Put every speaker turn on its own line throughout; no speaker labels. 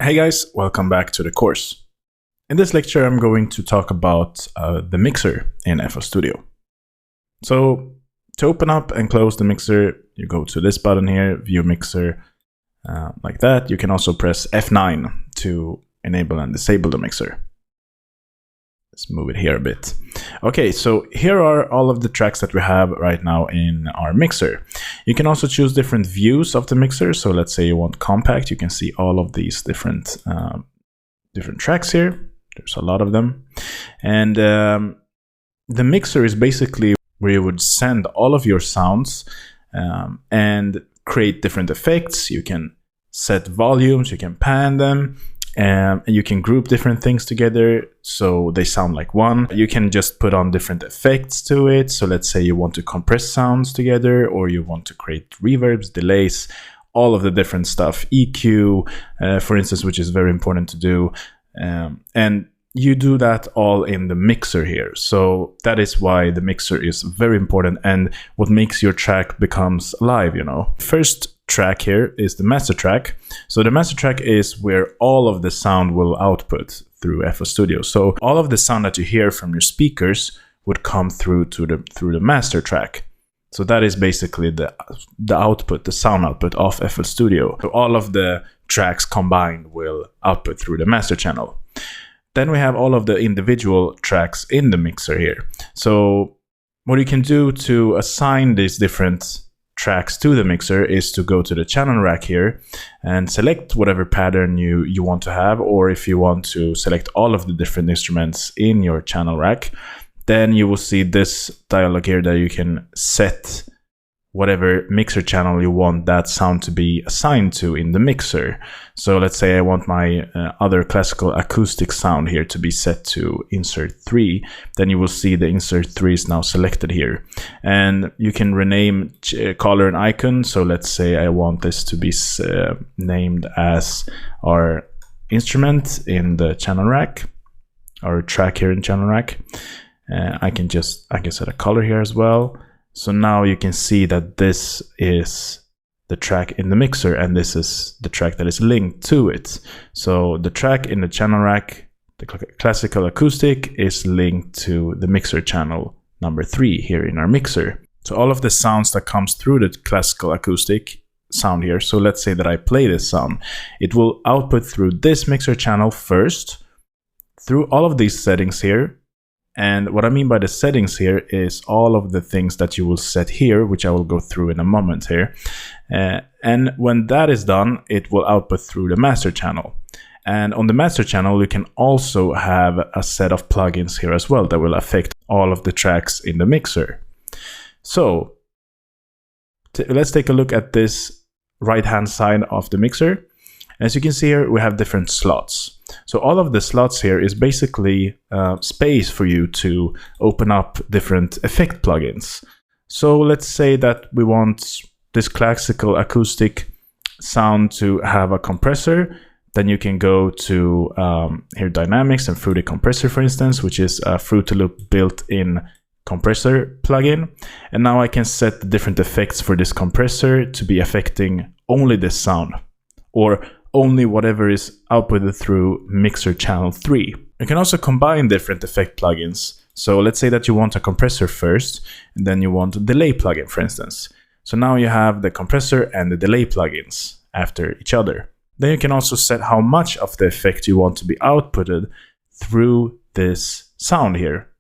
Hey guys, welcome back to the course. In this lecture, I'm going to talk about the mixer in FL Studio. So to open up and close the mixer, you go to this button here, View Mixer, like that. You can also press F9 to enable and disable the mixer. Let's move it here a bit. Okay, so here are all of the tracks that we have right now in our mixer. You can also choose different views of the mixer. So let's say you want compact, you can see all of these different tracks here. There's a lot of them. And the mixer is basically where you would send all of your sounds and create different effects. You can set volumes, you can pan them, and you can group different things together so they sound like one. You can just put on different effects to it. So let's say you want to compress sounds together, or you want to create reverbs, delays, all of the different stuff. EQ, for instance, which is very important to do. And you do that all in the mixer here. So that is why the mixer is very important and what makes your track becomes alive, you know. First track here is the master track. So the master track is where all of the sound will output through FL Studio. So all of the sound that you hear from your speakers would come through the master track. So that is basically the output, the sound output of FL Studio. So all of the tracks combined will output through the master channel. Then we have all of the individual tracks in the mixer here. So what you can do to assign these different tracks to the mixer is to go to the channel rack here and select whatever pattern you want to have, or if you want to select all of the different instruments in your channel rack, then you will see this dialog here that you can set whatever mixer channel you want that sound to be assigned to in the mixer. So let's say I want my other classical acoustic sound here to be set to insert 3, then you will see the insert 3 is now selected here. And you can rename color and icon. So let's say I want this to be named as our instrument in the channel rack, or track here in channel rack. I can set a color here as well. So now you can see that this is the track in the mixer and this is the track that is linked to it. So the track in the channel rack, the classical acoustic, is linked to the mixer channel number 3 here in our mixer. So all of the sounds that comes through the classical acoustic sound here, so let's say that I play this sound, it will output through this mixer channel first, through all of these settings here. And what I mean by the settings here is all of the things that you will set here, which I will go through in a moment here. And when that is done, it will output through the master channel. And on the master channel, you can also have a set of plugins here as well that will affect all of the tracks in the mixer. So let's take a look at this right-hand side of the mixer. As you can see here, we have different slots. So all of the slots here is basically space for you to open up different effect plugins. So let's say that we want this classical acoustic sound to have a compressor. Then you can go to here Dynamics and Fruity Compressor, for instance, which is a Fruity Loop built-in compressor plugin. And now I can set the different effects for this compressor to be affecting only this sound, or only whatever is outputted through mixer channel 3. You can also combine different effect plugins. So let's say that you want a compressor first, and then you want a delay plugin, for instance. So now you have the compressor and the delay plugins after each other. Then you can also set how much of the effect you want to be outputted through this sound here.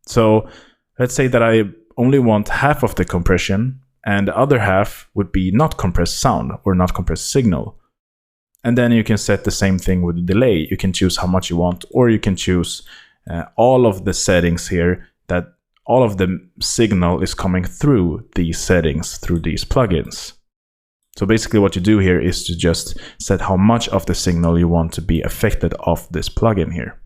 So let's say that I only want half of the compression, and the other half would be not compressed sound or not compressed signal. And then you can set the same thing with the delay. You can choose how much you want, or you can choose all of the settings here, that all of the signal is coming through these settings, through these plugins. So basically what you do here is to just set how much of the signal you want to be affected off this plugin here.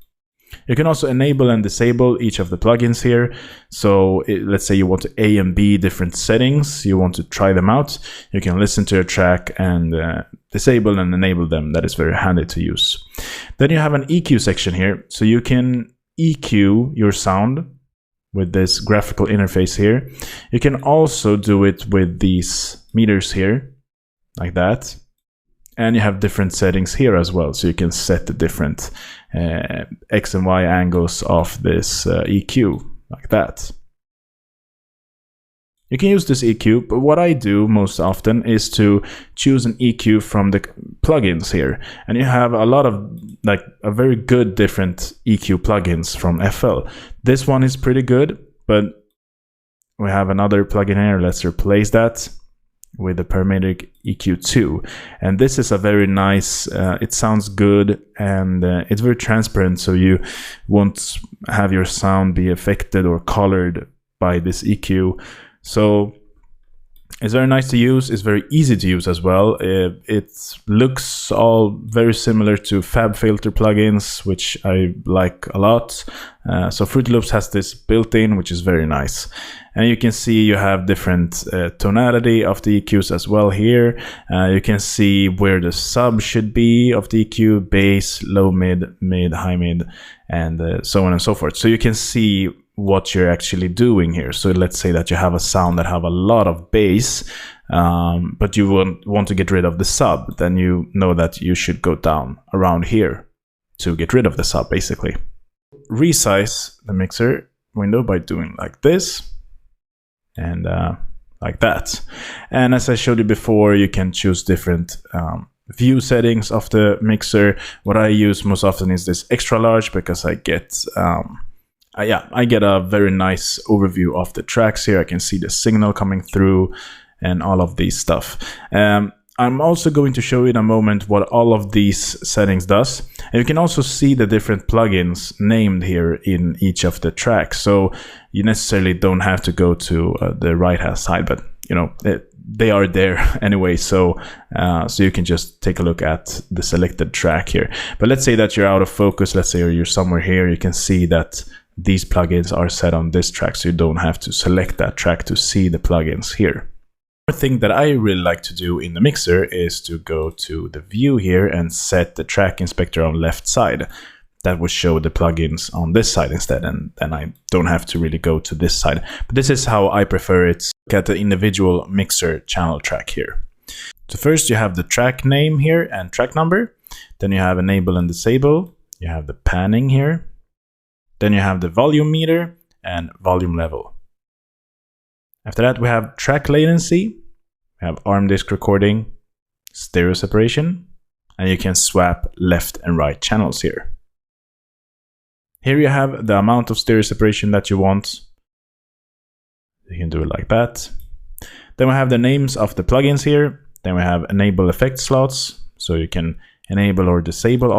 You can also enable and disable each of the plugins here. So let's say you want to A and B different settings, you want to try them out. You can listen to a track and disable and enable them. That is very handy to use. Then you have an EQ section here. So you can EQ your sound with this graphical interface here. You can also do it with these meters here, like that. And you have different settings here as well, so you can set the different X and Y angles of this EQ, like that. You can use this EQ, but what I do most often is to choose an EQ from the plugins here. And you have a lot of, like, a very good different EQ plugins from FL. This one is pretty good, but we have another plugin here. Let's replace that with the Parametric EQ2. And this is a very nice, it sounds good, and it's very transparent, so you won't have your sound be affected or colored by this EQ. So it's very nice to use. It's very easy to use as well. It looks all very similar to FabFilter plugins, which I like a lot. So Fruity Loops has this built-in, which is very nice. And you can see you have different tonality of the EQs as well here. You can see where the sub should be of the EQ: bass, low mid, mid, high mid, and so on and so forth. So you can see what you're actually doing here. So let's say that you have a sound that have a lot of bass, but you want to get rid of the sub, then you know that you should go down around here to get rid of the sub, basically. Resize the mixer window by doing like this and like that. And as I showed you before, you can choose different view settings of the mixer. What I use most often is this extra large, because I get I get a very nice overview of the tracks here. I can see the signal coming through and all of these stuff. I'm also going to show you in a moment what all of these settings does. And you can also see the different plugins named here in each of the tracks. So you necessarily don't have to go to the right-hand side, but you know, they are there anyway. So you can just take a look at the selected track here. But let's say that you're out of focus. Let's say you're somewhere here. You can see that these plugins are set on this track, so you don't have to select that track to see the plugins here. One thing that I really like to do in the mixer is to go to the view here and set the track inspector on left side. That would show the plugins on this side instead, and then I don't have to really go to this side. But this is how I prefer it. Look at the individual mixer channel track here. So first you have the track name here and track number. Then you have enable and disable. You have the panning here. Then you have the volume meter and volume level. After that, we have track latency, we have arm disk recording, stereo separation, and you can swap left and right channels here. Here you have the amount of stereo separation that you want. You can do it like that. Then we have the names of the plugins here. Then we have enable effect slots, so you can enable or disable all